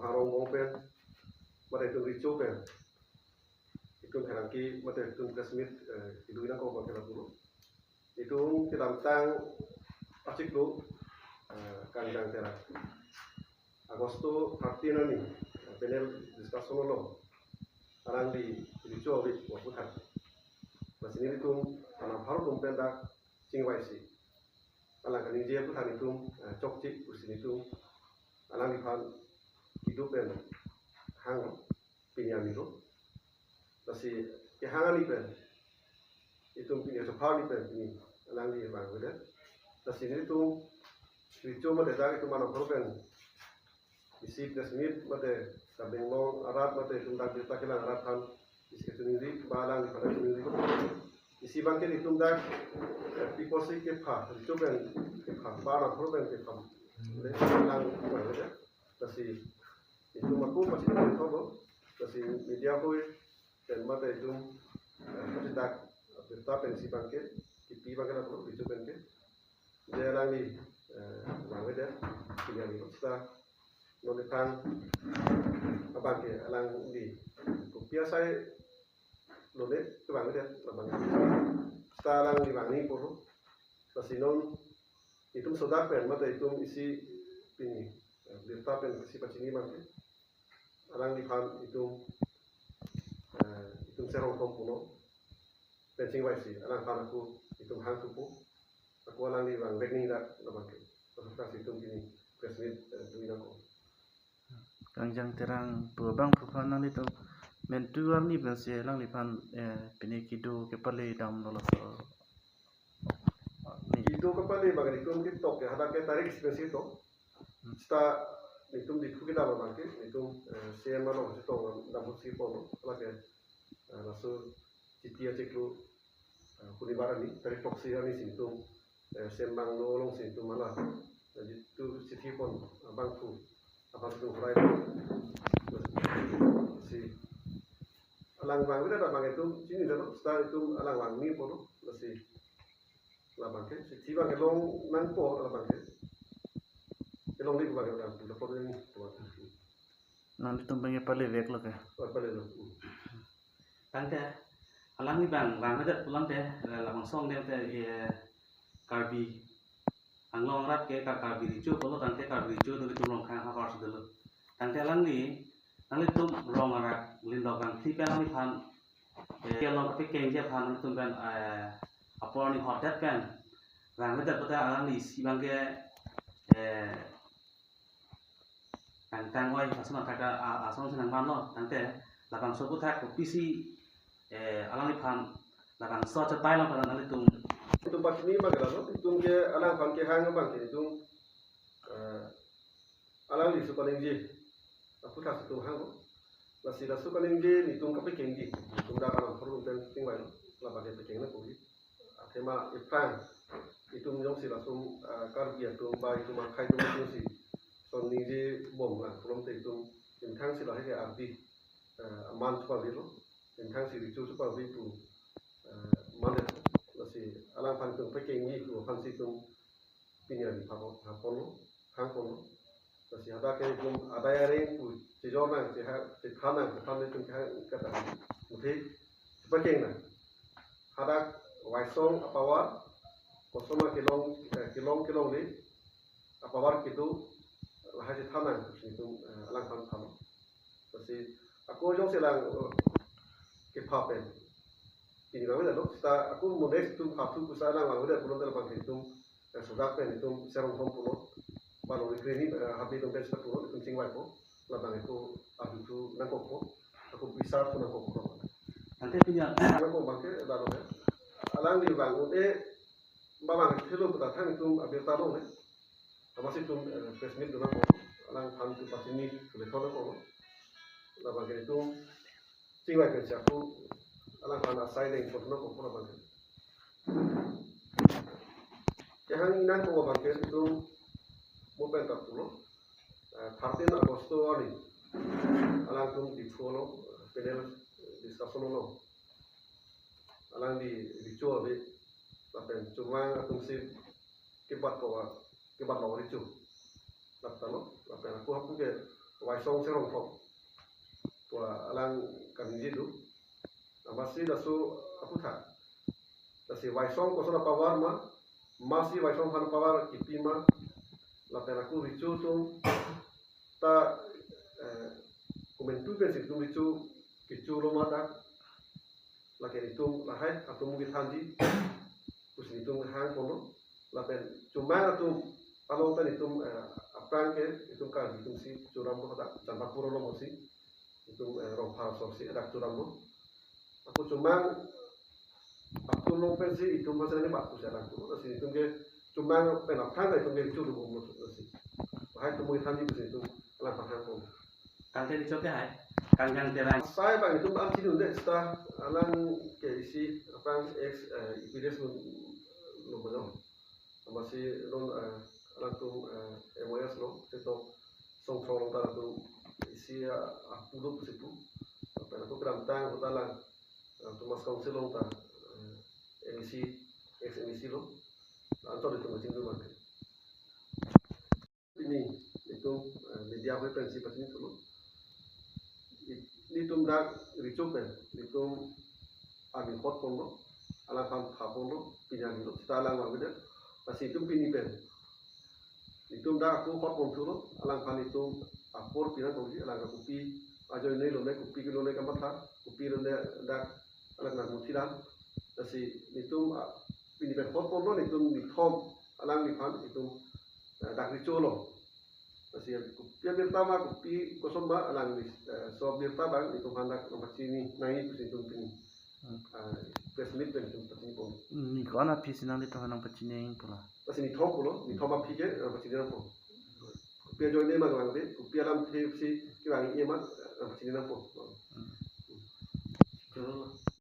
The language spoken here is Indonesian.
harong ngompen mata itu ricu pen itu herangki mata itu kasmit itu ina ko bakal dulu itu kita tang acik lu kanjang terak Agosto 13 ni panel discussion lo arang di ricu abi waputan mas ini itu anak haru ngompen dak singwaisi alang kan dia putan itu cokcik usin itu alang dipan hidup pen hang pinjam itu masih kehangan itu punya sepau ini alang di bang udah masih ini tuh ricu mata itu mana program isi kesmit mata kabeng long arat mata itu tak bisa kita aratan isi ketuniri balang di pada tuniri isi bangkit itu tak piposi kepa ricu kan kepa barang program kepa udah alang bang udah masih itu aku masih di Togo masih media koi dan mata itu masih tak berita pensi bangkit kipi bangkit aku itu bangkit dia lagi bangkit ya tinggal di kota nonton bangkit alang di kopiah saya nolet ke bangkit ya bangkit sekarang di bangkit puru masih non itu sudah pen mata itu isi ini berita pensi pacini bangkit alang di pan itu serong kompuno pencing waisi alang pan aku itu hang tupu aku alang di bang bekning dak bangke kasih itu gini presmit duina ko kanjang terang bang pupanan itu mentuam ni bensi alang di pan pinikido kepale dam loloso itu kepale bagai itu TikTok ya ada ke tarik spesies itu sta itu di kita bangke itu siapa lo itu dapat siapa lagi langsung citia ciklu kunibaran ni dari toksi ni situ sembang nolong situ malah jadi itu citia pun bangku apa tu fry si alang bang kita ada bang itu sini dah setelah itu alang bang ni pun masih lah bangke si tiba kelong nangpo lah bangke kelong ni bang kita tu pun ni tu nanti tumpengnya pale vek lo ke pale lo Tante, alang ni bang ada pulang teh, lamang song dia teh karbi, anglong rat ke karbi ricu, kalau tante karbi ricu tu itu long kang apa harus dulu. Tante alang ni tu long arak, lindau bang, tipe alang ni pan, kalau tapi kenja pan tu kan apa ni hotel kan, bang ada pada alang ni si bang ke tang oi asal nak asal senang pan lo, tante lapang sopo tak kopisi alang ni pan lapang so cetai lang pada nali tung itu pas ni bagai lo itu ke alang pan ke hang bang itu alang di suka lengji aku tak suka hang masih dah suka lengji itu kape kenji itu dah alang perlu dan tinggal lah bagai pekengnya kogi tema ifran itu menyong si langsung karbi itu baik itu makai itu menyong si so lengji bom lah belum itu intang si lahir ke arti man supaya itu tentang si ricu supaya itu mana masih alang pantung pakai ini itu pansi itu pinjam di pakono hangkono masih ada kayak itu ada yang itu sejauhnya sih tanah itu kata mungkin sebagai mana ada waisong apa war kosong kilong ni apa war itu hasil tanah itu alang pantung masih aku jauh selang kepapen ini kami dah kita aku modest tu hatu kusana lah udah belum dalam pakai itu sudah pen itu serong kompuno baru ini habis itu best itu penting wapo ladang itu aku tu nangkoko aku bisa tu nangkoko tante punya nangkoko bangke dalam alang di bangun babang hello kita kan itu abis taruh masih tu presmit dengan alang kan tu pas ini boleh tahu lah bagian itu tinggal kerja aku alang anak saya yang pernah bagian yang inan ko bagian itu mau pentas dulu 13 Agosto hari alang tu di follow panel discussion lo alang di ricu abi tapi cuma aku sih kebat lo ricu tapi aku ke waisong serong thong tua alang kami jidu masih dasu aku tak dasi waisong kosong pawar masih waisong han pawar ipima lapen aku ricu tung ta komentu bensik tung ricu loma tak laken itung lahai atau mungkin hanji terus itung hang kono lapen cuma atau kalau tan itung apang ke itung kan itung si curam mo tak tanpa puro lo mosi itung rompar sorsi ada curam mo aku cuma aku lo pensi itung masa ini baku saya laku terus itung ke cuma penapang itung ke ricu dulu mo terus lahai tu mungkin hanji terus itung lapan hang kono Kante di coba hai, kangjang terang. Saya bang itu am sini udah setelah alang ke isi apa IPDS lo betul masih non alang tu MOS lo itu song tar tu isi aku lo situ apa aku kerantang tu alang tu mas council lo tar emisi emisi lo antar itu macam tu bang ini itu media apa prinsip ini tu nitum dak ricuk kan nitum amin hot kono ala kan hapono pinyan lo stalang wa beda masih itu pini pen nitum dak aku hot kono ala kan itu apor pinan kono ala ka kupi ajo nei lo ne kupi kilo ne kamata kupi lo ne dak ala na mutiran masih nitum pini pen hot kono nitum nitom ala ni pan nitum dak ricuk lo masih kupi pertama kupi kosong ba alang bis so pertama itu hendak nomor sini naik ke situ pini presmit dan itu pasti pun ni ko ana pisi nang dito hanang pachining pula masih ni thom pulo ni thom apa pike nomor sini nampo kupi ajo ini mana nang kupi alam si kirangi emak nomor sini nampo